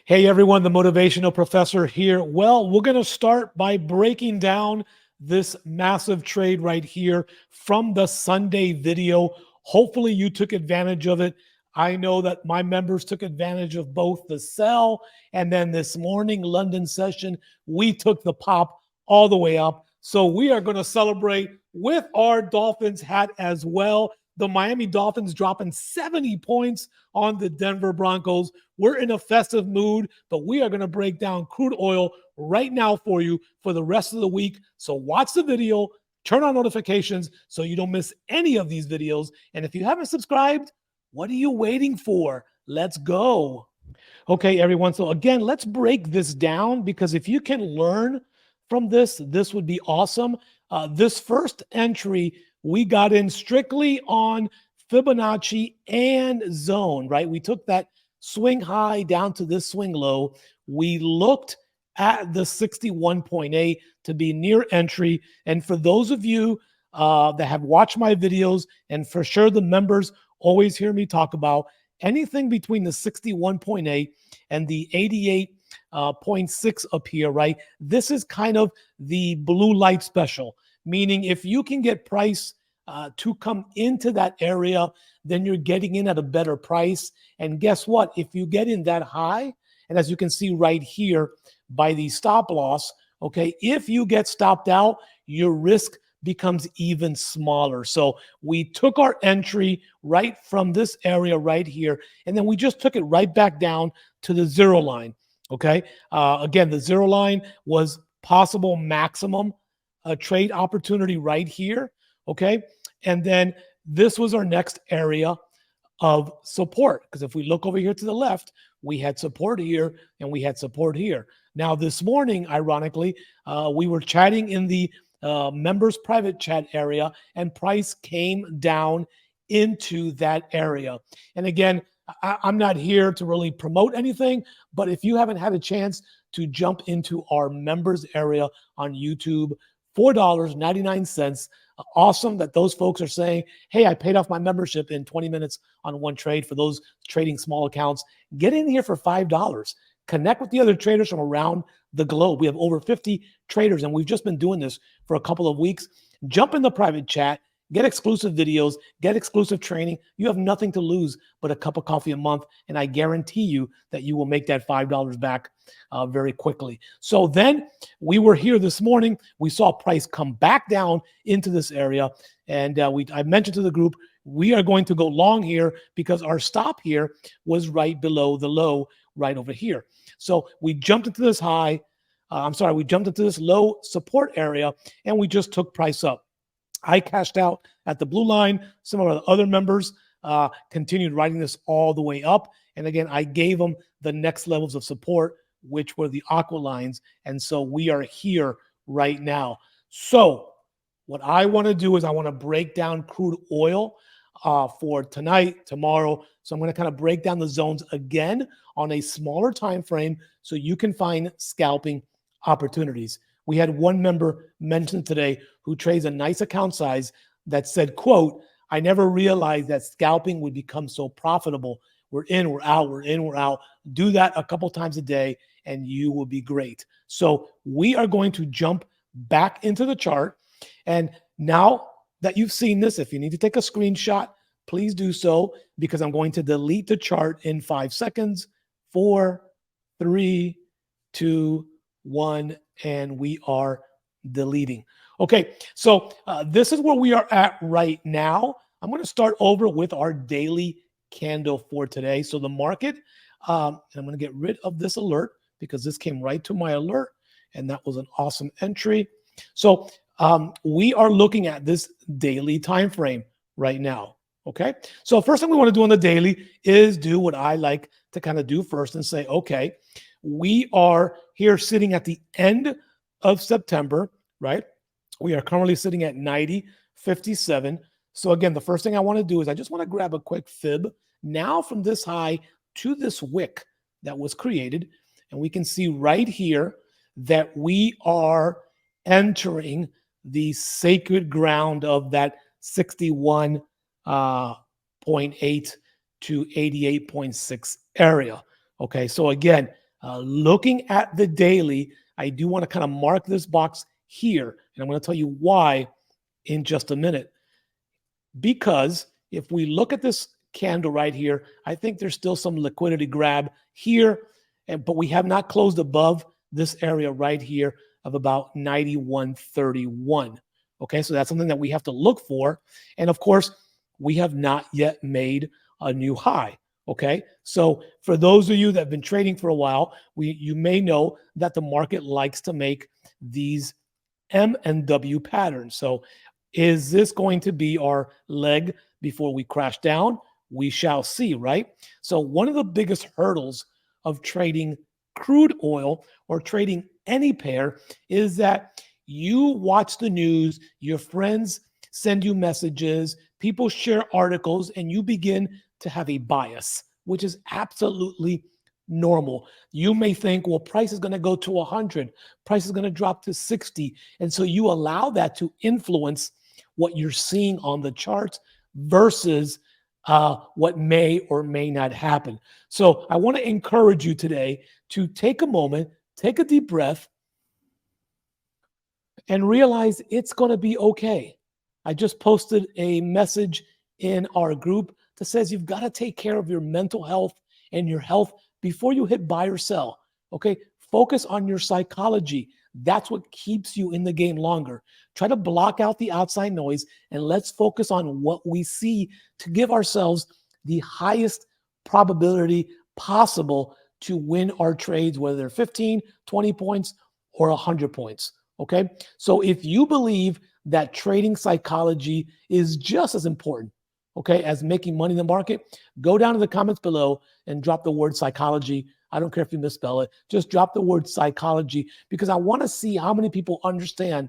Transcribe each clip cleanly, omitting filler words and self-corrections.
Hey everyone, the Motivational Professor here. Well, we're going to start by breaking down this massive trade right here from the Sunday video. Hopefully you took advantage of it. I know that my members took advantage of both the sell and then this morning London session, we took the pop all the way up. So we are going to celebrate with our Dolphins hat as well. The Miami Dolphins dropping 70 points on the Denver Broncos. We're in a festive mood, but we are going to break down crude oil right now for you for the rest of the week. So watch the video, turn on notifications so you don't miss any of these videos. And if you haven't subscribed, what are you waiting for? Let's go. Okay, everyone. So again, let's break this down because if you can learn from this, this would be awesome. This first entry, we got in strictly on Fibonacci and zone, right? We took that swing high down to this swing low. We looked at the 61.8 to be near entry. And for those of you that have watched my videos, and for sure the members always hear me talk about anything between the 61.8 and the 88.6 up here, right? This is kind of the blue light special, meaning if you can get price to come into that area, then you're getting in at a better price. And guess what? If you get in that high, and as you can see right here by the stop loss, okay, if you get stopped out, your risk becomes even smaller. So we took our entry right from this area right here, and then we just took it right back down to the zero line. Okay. Again, the zero line was possible maximum trade opportunity right here. Okay. And then this was our next area of support. Because if we look over here to the left, we had support here and we had support here. Now, this morning, ironically, we were chatting in the members private chat area and price came down into that area. And again, I'm not here to really promote anything, but if you haven't had a chance to jump into our members area on YouTube, $4.99. Awesome that those folks are saying, hey, I paid off my membership in 20 minutes on one trade for those trading small accounts. Get in here for $5. Connect with the other traders from around the globe. We have over 50 traders, and we've just been doing this for a couple of weeks. Jump in the private chat, get exclusive videos, get exclusive training. You have nothing to lose but a cup of coffee a month, and I guarantee you that you will make that $5 back very quickly. So then we were here this morning. We saw price come back down into this area, and I mentioned to the group, we are going to go long here because our stop here was right below the low right over here. So we jumped into this high. We jumped into this low support area, and we just took price up. I cashed out at the blue line. Some of our other members continued riding this all the way up. And again, I gave them the next levels of support, which were the aqua lines. And so we are here right now. So what I want to do is I want to break down crude oil for tonight, tomorrow. So I'm going to kind of break down the zones again on a smaller time frame so you can find scalping opportunities. We had one member mentioned today who trades a nice account size that said, quote, I never realized that scalping would become so profitable. We're in, we're out, we're in, we're out. Do that a couple times a day and you will be great. So we are going to jump back into the chart. And now that you've seen this, if you need to take a screenshot, please do so because I'm going to delete the chart in 5 seconds. 4, 3, 2, 1, and we are deleting. Okay, so this is where we are at right now. I'm going to start over with our daily candle for today. So the market, and I'm going to get rid of this alert because this came right to my alert, and that was an awesome entry. So we are looking at this daily time frame right now. Okay, so first thing we want to do on the daily is do what I like to kind of do first and say, okay, we are here sitting at the end of September, right? We are currently sitting at 90.57. So again, the first thing I want to do is I just want to grab a quick fib now from this high to this wick that was created. And we can see right here that we are entering the sacred ground of that 61.8 to 88.6 area. Okay, so again, Looking at the daily, I do want to kind of mark this box here, and I'm going to tell you why in just a minute. Because if we look at this candle right here, I think there's still some liquidity grab here, but we have not closed above this area right here of about 91.31. Okay, so that's something that we have to look for. And of course, we have not yet made a new high. Okay, so for those of you that have been trading for a while, you may know that the market likes to make these M and W patterns. So is this going to be our leg before we crash down? We shall see, right? So one of the biggest hurdles of trading crude oil or trading any pair is that you watch the news, your friends send you messages, people share articles, and you begin to have a bias, which is absolutely normal. You may think, well, price is going to go to 100, price is going to drop to 60. And so you allow that to influence what you're seeing on the charts versus what may or may not happen. So I want to encourage you today to take a moment, take a deep breath, and realize it's going to be okay. I just posted a message in our group that says you've got to take care of your mental health and your health before you hit buy or sell. Okay, focus on your psychology. That's what keeps you in the game longer. Try to block out the outside noise and let's focus on what we see to give ourselves the highest probability possible to win our trades, whether they're 15, 20 points, or 100 points. Okay, so if you believe that trading psychology is just as important, okay, as making money in the market, go down to the comments below and drop the word psychology. I don't care if you misspell it. Just drop the word psychology because I want to see how many people understand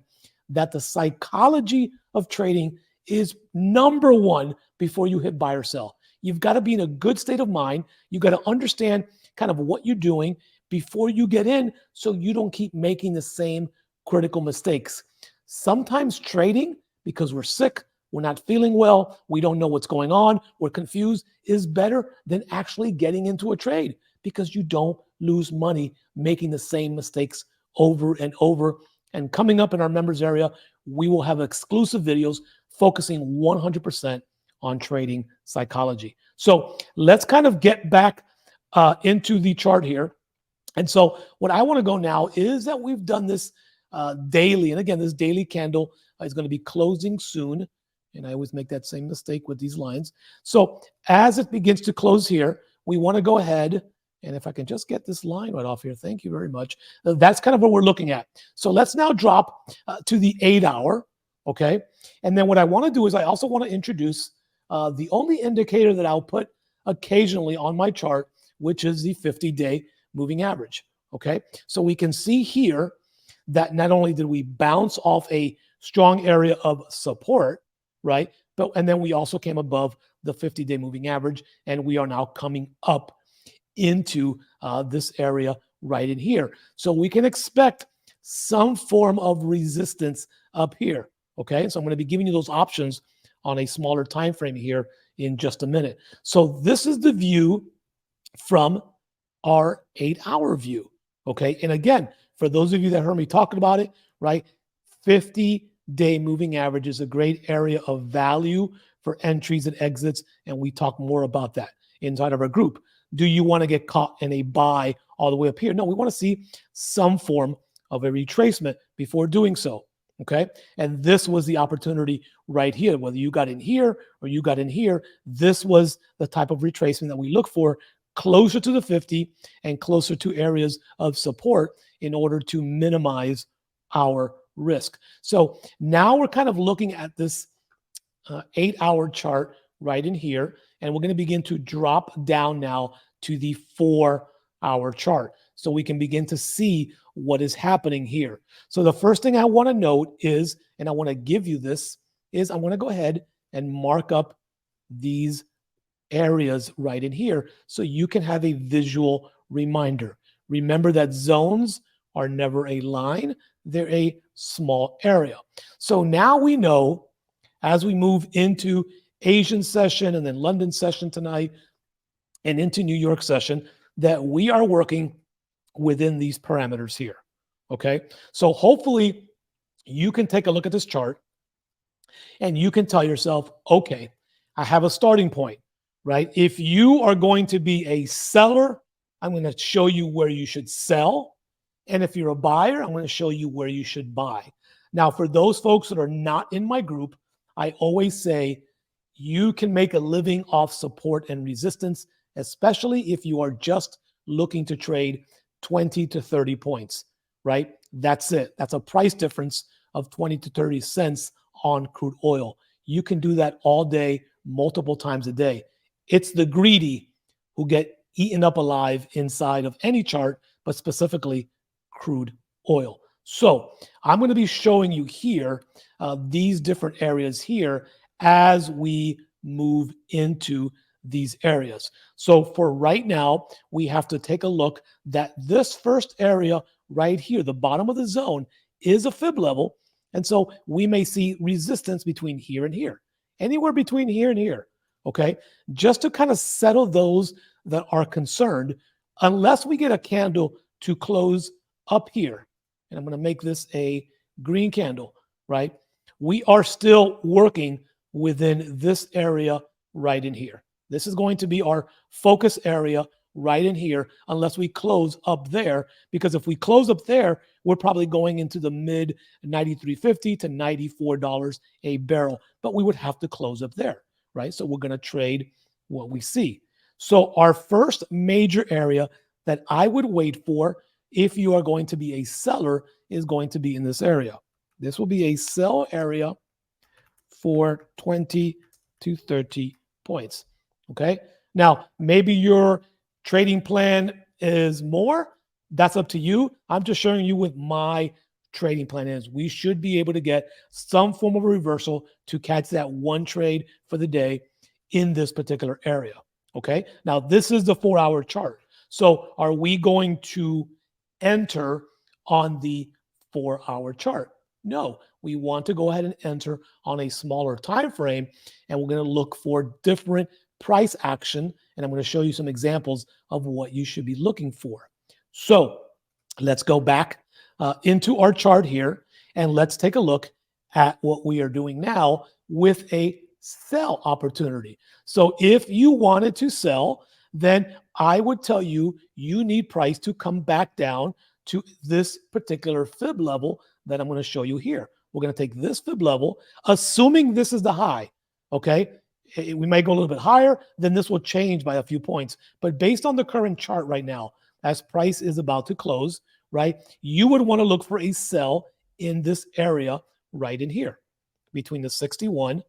that the psychology of trading is number one before you hit buy or sell. You've got to be in a good state of mind. You've got to understand kind of what you're doing before you get in so you don't keep making the same critical mistakes. Sometimes trading, because we're sick, we're not feeling well, we don't know what's going on, we're confused, is better than actually getting into a trade because you don't lose money making the same mistakes over and over. And coming up in our members area, we will have exclusive videos focusing 100% on trading psychology. So let's kind of get back into the chart here. And so what I want to go now is that we've done this daily. And again, this daily candle is going to be closing soon. And I always make that same mistake with these lines. So as it begins to close here, we want to go ahead. And if I can just get this line right off here, thank you very much. That's kind of what we're looking at. So let's now drop to the 8 hour. Okay. And then what I want to do is I also want to introduce the only indicator that I'll put occasionally on my chart, which is the 50-day moving average. Okay. So we can see here that not only did we bounce off a strong area of support, right? And then we also came above the 50-day moving average, and we are now coming up into this area right in here. So we can expect some form of resistance up here. Okay, so I'm going to be giving you those options on a smaller time frame here in just a minute. So this is the view from our 8-hour view. Okay, and again, for those of you that heard me talking about it, right, 50-day moving average is a great area of value for entries and exits, and we talk more about that inside of our group. Do you want to get caught in a buy all the way up here? No, we want to see some form of a retracement before doing so. Okay, and this was the opportunity right here. Whether you got in here or you got in here, this was the type of retracement that we look for closer to the 50 and closer to areas of support in order to minimize our risk. So now we're kind of looking at this 8-hour chart right in here, and we're going to begin to drop down now to the 4-hour chart so we can begin to see what is happening here. So the first thing I want to note is, and I want to give you this, is I want to go ahead and mark up these areas right in here so you can have a visual reminder. Remember that zones are never a line, they're a small area. So now we know as we move into Asian session and then London session tonight and into New York session that we are working within these parameters here. Okay, so hopefully you can take a look at this chart and you can tell yourself, okay, I have a starting point, right? If you are going to be a seller, I'm going to show you where you should sell. And if you're a buyer, I'm going to show you where you should buy. Now, for those folks that are not in my group, I always say you can make a living off support and resistance, especially if you are just looking to trade 20 to 30 points, right? That's it. That's a price difference of 20 to 30 cents on crude oil. You can do that all day, multiple times a day. It's the greedy who get eaten up alive inside of any chart, but specifically crude oil. So I'm going to be showing you here these different areas here as we move into these areas. So for right now, we have to take a look that this first area right here, the bottom of the zone, is a fib level. And so we may see resistance between here and here, anywhere between here and here. Okay, just to kind of settle those that are concerned, unless we get a candle to close up here, and I'm going to make this a green candle, right? We are still working within this area right in here. This is going to be our focus area right in here, unless we close up there, because if we close up there, we're probably going into the mid $93.50 to $94 a barrel, but we would have to close up there, right? So we're going to trade what we see. So our first major area that I would wait for if you are going to be a seller is going to be in this area. This will be a sell area for 20 to 30 points. Okay. Now, maybe your trading plan is more. That's up to you. I'm just showing you what my trading plan is. We should be able to get some form of a reversal to catch that one trade for the day in this particular area. Okay. Now, this is the 4-hour chart. So are we going to enter on the 4-hour chart? No, we want to go ahead and enter on a smaller time frame, and we're going to look for different price action, and I'm going to show you some examples of what you should be looking for. So let's go back into our chart here, and let's take a look at what we are doing now with a sell opportunity. So if you wanted to sell, then I would tell you, you need price to come back down to this particular fib level that I'm going to show you here. We're going to take this fib level, assuming this is the high, okay? We may go a little bit higher, then this will change by a few points. But based on the current chart right now, as price is about to close, right, you would want to look for a sell in this area right in here between the 61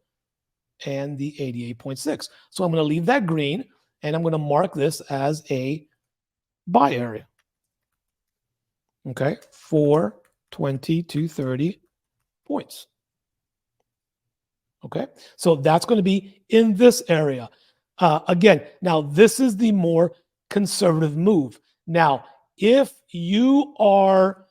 and the 88.6. So I'm going to leave that green, and I'm going to mark this as a buy area. Okay, for 20 to 30 points. Okay, so that's going to be in this area. Again, now this is the more conservative move. Now, if you are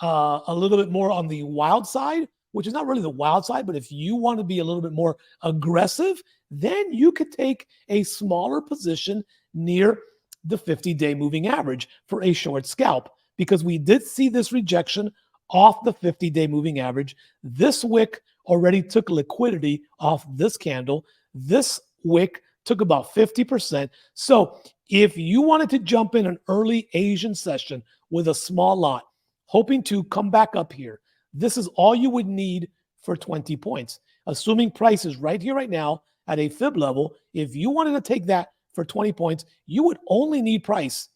a little bit more on the wild side, which is not really the wild side, but if you want to be a little bit more aggressive, then you could take a smaller position near the 50-day moving average for a short scalp, because we did see this rejection off the 50-day moving average. This wick already took liquidity off this candle. This wick took about 50%. So if you wanted to jump in an early Asian session with a small lot, hoping to come back up here, this is all you would need for 20 points. Assuming price is right here, right now at a fib level, if you wanted to take that for 20 points, you would only need price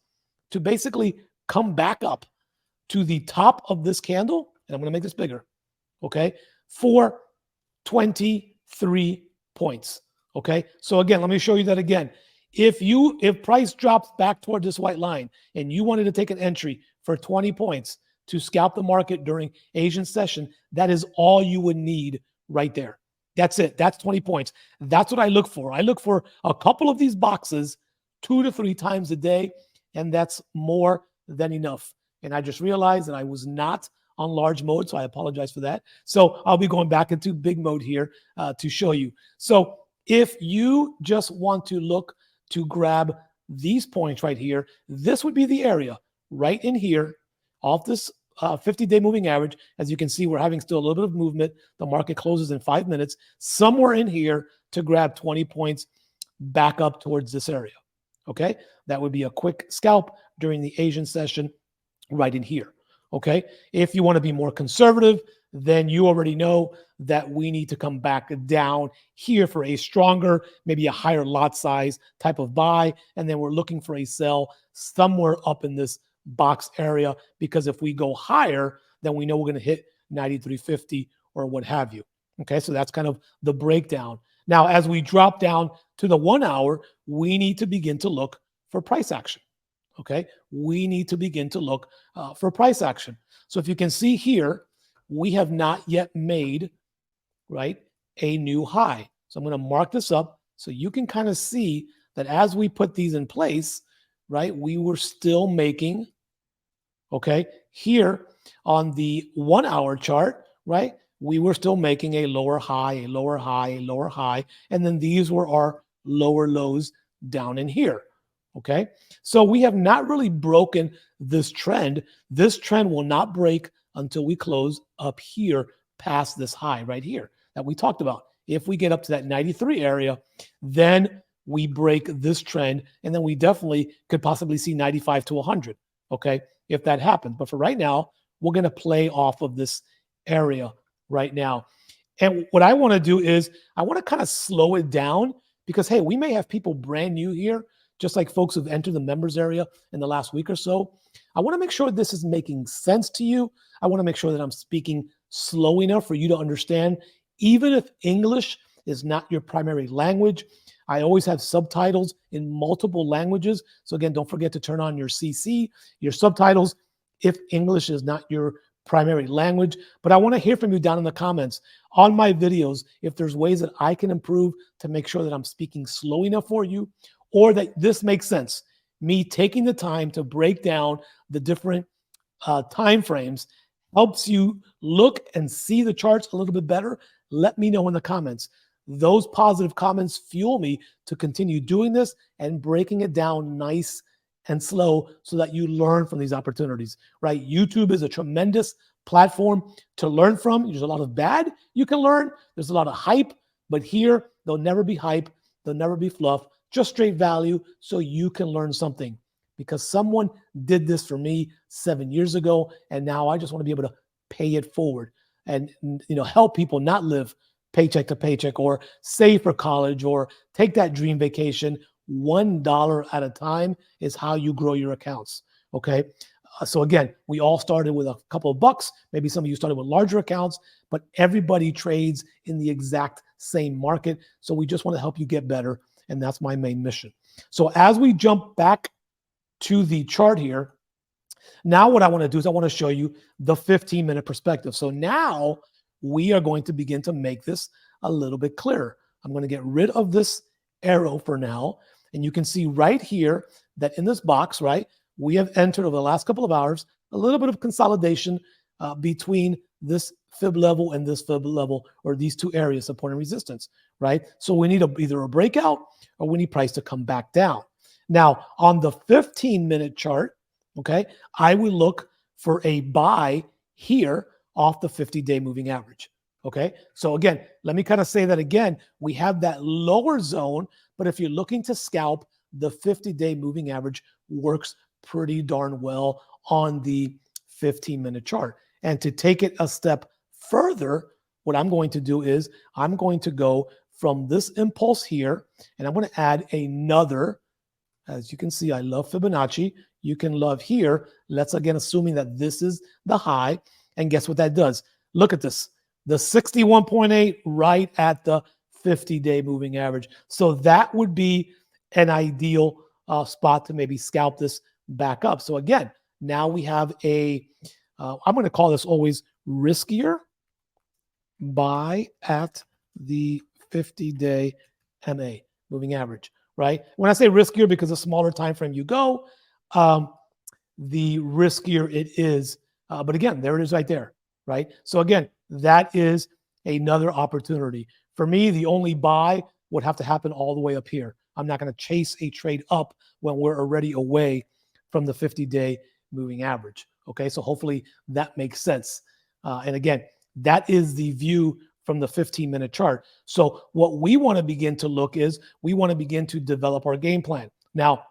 to basically come back up to the top of this candle, and I'm going to make this bigger, okay, for 23 points, okay? So again, let me show you that again. If price drops back toward this white line and you wanted to take an entry for 20 points to scalp the market during Asian session, that is all you would need right there. That's it. That's 20 points. That's what I look for. I look for a couple of these boxes 2 to 3 times a day, and that's more than enough. And I just realized that I was not on large mode, so I apologize for that. So I'll be going back into big mode here to show you. So if you just want to look to grab these points right here, this would be the area right in here off this 50-day moving average. As you can see, we're having still a little bit of movement. The market closes in 5 minutes, somewhere in here to grab 20 points back up towards this area. Okay, that would be a quick scalp during the Asian session right in here. Okay, if you want to be more conservative, then you already know that we need to come back down here for a stronger, maybe a higher lot size type of buy. And then we're looking for a sell somewhere up in this box area, because if we go higher, then we know we're going to hit 93.50 or what have you. Okay, so that's kind of the breakdown. Now, as we drop down to the 1 hour, we need to begin to look for price action. Okay, we need to begin to look for price action. So if you can see here, we have not yet made, right, a new high. So I'm going to mark this up so you can kind of see that as we put these in place, right, we were still making, okay, here on the 1 hour chart, right, we were still making a lower high, a lower high, a lower high, and then these were our lower lows down in here. Okay, so we have not really broken this trend. This trend will not break until we close up here past this high right here that we talked about. If we get up to that 93 area, then we break this trend, and then we definitely could possibly see 95 to 100, okay, if that happens. But for right now, we're going to play off of this area right now. And what I want to do is I want to kind of slow it down because, hey, we may have people brand new here, just like folks who've entered the members area in the last week or so. I want to make sure this is making sense to you. I want to make sure that I'm speaking slow enough for you to understand. Even if English is not your primary language, I always have subtitles in multiple languages. So again, don't forget to turn on your CC, your subtitles, if English is not your primary language. But I want to hear from you down in the comments on my videos if there's ways that I can improve to make sure that I'm speaking slow enough for you, or that this makes sense. Me taking the time to break down the different time frames helps you look and see the charts a little bit better. Let me know in the comments. Those positive comments fuel me to continue doing this and breaking it down nice and slow so that you learn from these opportunities, right? YouTube is a tremendous platform to learn from. There's a lot of bad you can learn. There's a lot of hype, but here there'll never be hype. There'll never be fluff, just straight value so you can learn something, because someone did this for me 7 years ago. And now I just want to be able to pay it forward and, help people not live paycheck to paycheck or save for college or take that dream vacation. $1 at a time is how you grow your accounts. Okay. So again, we all started with a couple of bucks. Maybe some of you started with larger accounts, but everybody trades in the exact same market. So we just want to help you get better. And that's my main mission. So as we jump back to the chart here, now what I want to do is I want to show you the 15-minute perspective. So now we are going to begin to make this a little bit clearer. I'm going to get rid of this arrow for now. And you can see right here that in this box, right, we have entered over the last couple of hours a little bit of consolidation between this fib level and this fib level, or these two areas, support and resistance, right? So we need either a breakout or we need price to come back down. Now, on the 15-minute chart, okay, I will look for a buy here off the 50-day moving average. Okay, so again, let me kind of say that again. We have that lower zone, but if you're looking to scalp, the 50-day moving average works pretty darn well on the 15-minute chart. And to take it a step further, what I'm going to do is I'm going to go from this impulse here, and I'm going to add another. As you can see, I love Fibonacci. You can love here. Let's again, assuming that this is the high. And guess what that does? Look at this. The 61.8 right at the 50-day moving average. So that would be an ideal spot to maybe scalp this back up. So again, now we have I'm going to call this always riskier buy at the 50-day MA moving average, right? When I say riskier, because the smaller time frame you go, the riskier it is. But again, there it is right there, right? So again, that is another opportunity. For me, the only buy would have to happen all the way up here. I'm not going to chase a trade up when we're already away from the 50-day moving average. Okay, so hopefully that makes sense. And again, that is the view from the 15-minute chart. So what we want to begin to look is we want to begin to develop our game plan. Now,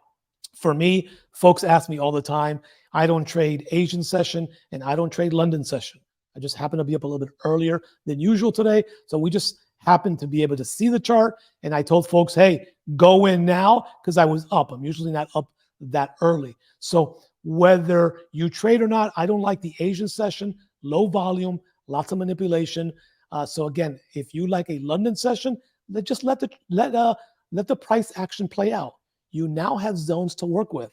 for me, folks ask me all the time, I don't trade Asian session and I don't trade London session. I just happen to be up a little bit earlier than usual today. So we just happened to be able to see the chart. And I told folks, hey, go in now because I was up. I'm usually not up that early. So whether you trade or not, I don't like the Asian session, low volume, lots of manipulation. So again, if you like a London session, just let the price action play out. You now have zones to work with.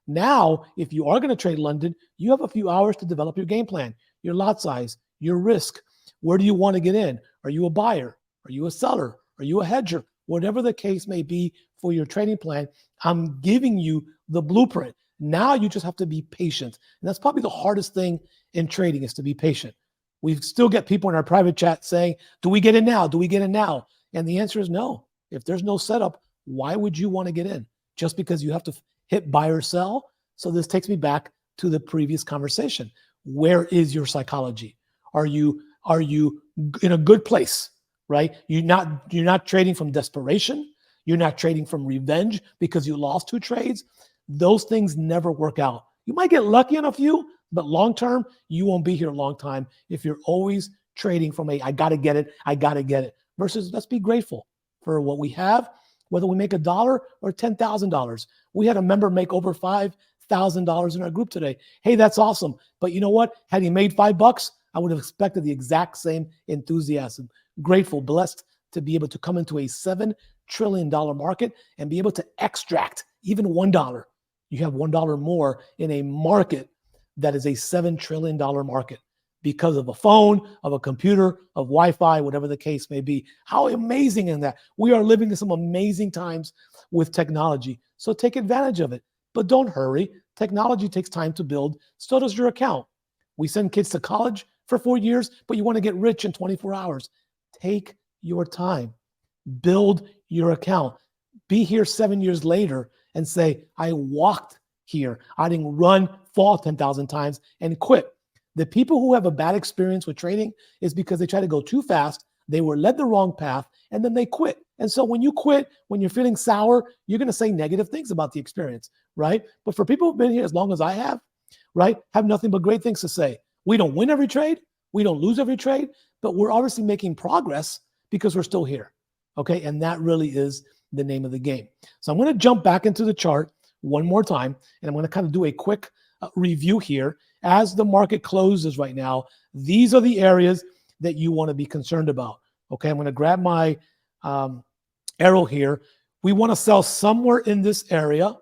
Now, if you are going to trade London, you have a few hours to develop your game plan, your lot size, your risk. Where do you want to get in? Are you a buyer? Are you a seller? Are you a hedger? Whatever the case may be for your trading plan, I'm giving you the blueprint. Now you just have to be patient. And that's probably the hardest thing in trading is to be patient. We still get people in our private chat saying, do we get in now? Do we get in now? And the answer is no. If there's no setup, why would you want to get in? Just because you have to hit buy or sell? So this takes me back to the previous conversation. Where is your psychology? Are you in a good place, right? You're not trading from desperation. You're not trading from revenge because you lost 2 trades. Those things never work out. You might get lucky on a few, but long term, you won't be here a long time if you're always trading from I got to get it, versus let's be grateful for what we have, whether we make $1 or $10,000. We had a member make over $5,000 in our group today. Hey, that's awesome. But you know what? Had he made $5, I would have expected the exact same enthusiasm. Grateful, blessed to be able to come into a $7 trillion market and be able to extract even $1. You have $1 more in a market that is a $7 trillion market because of a phone, of a computer, of Wi-Fi, whatever the case may be. How amazing is that? We are living in some amazing times with technology. So take advantage of it, but don't hurry. Technology takes time to build. So does your account. We send kids to college for 4 years, but you want to get rich in 24 hours. Take your time. Build your account. Be here 7 years later and say, I walked here. I didn't run, fall 10,000 times and quit. The people who have a bad experience with trading is because they try to go too fast. They were led the wrong path and then they quit. And so when you quit, when you're feeling sour, you're going to say negative things about the experience, right? But for people who've been here as long as I have, right, have nothing but great things to say. We don't win every trade. We don't lose every trade, but we're obviously making progress because we're still here. Okay. And that really is the name of the game. So I'm going to jump back into the chart one more time, and I'm going to kind of do a quick review here. As the market closes right now, these are the areas that you want to be concerned about. Okay, I'm going to grab my arrow here. We want to sell somewhere in this area.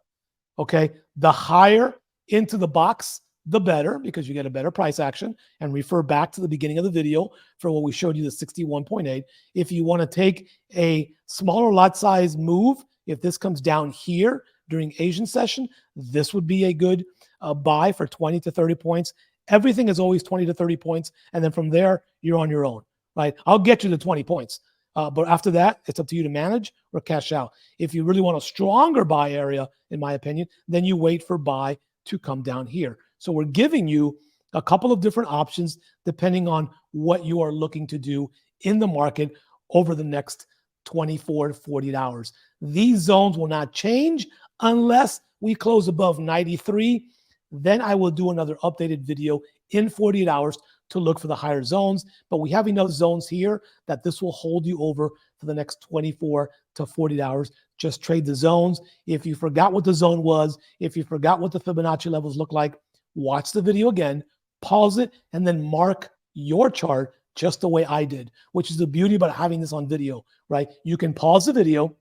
Okay, the higher into the box, the better, because you get a better price action. And refer back to the beginning of the video for what we showed you, the 61.8. If you want to take a smaller lot size move, if this comes down here during Asian session, this would be a good buy for 20 to 30 points. Everything is always 20 to 30 points. And then from there, you're on your own, right? I'll get you to 20 points. But after that, it's up to you to manage or cash out. If you really want a stronger buy area, in my opinion, then you wait for buy to come down here. So we're giving you a couple of different options depending on what you are looking to do in the market over the next 24 to 48 hours. These zones will not change unless we close above 93. Then I will do another updated video in 48 hours to look for the higher zones. But we have enough zones here that this will hold you over for the next 24 to 48 hours. Just trade the zones. If you forgot what the zone was, if you forgot what the Fibonacci levels look like, watch the video again, pause it, and then mark your chart just the way I did, which is the beauty about having this on video, right? You can pause the video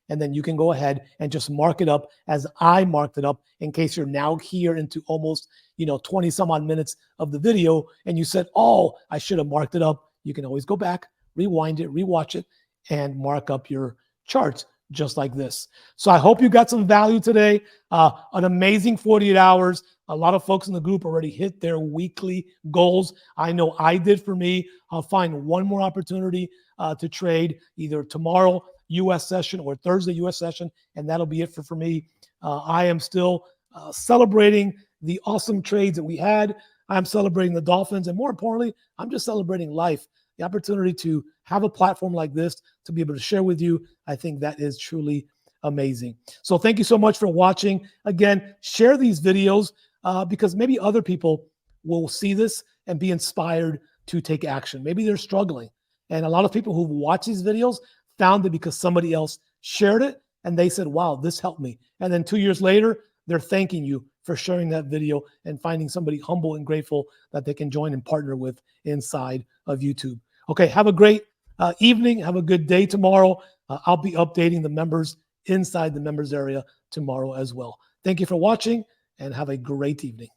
and then you can go ahead and just mark it up as I marked it up in case you're now here into almost, 20 some odd minutes of the video and you said, oh, I should have marked it up. You can always go back, rewind it, rewatch it, and mark up your charts just like this. So I hope you got some value today. An amazing 48 hours. A lot of folks in the group already hit their weekly goals. I know I did for me. I'll find one more opportunity to trade either tomorrow U.S. session or Thursday U.S. session, and that'll be it for me. I am still celebrating the awesome trades that we had. I'm celebrating the Dolphins. And more importantly, I'm just celebrating life. The opportunity to have a platform like this to be able to share with you, I think that is truly amazing. So thank you so much for watching. Again, share these videos because maybe other people will see this and be inspired to take action. Maybe they're struggling. And a lot of people who watch these videos found it because somebody else shared it and they said, wow, this helped me. And then 2 years later, they're thanking you for sharing that video and finding somebody humble and grateful that they can join and partner with inside of YouTube. Okay, have a great evening. Have a good day tomorrow. I'll be updating the members inside the members area tomorrow as well. Thank you for watching and have a great evening.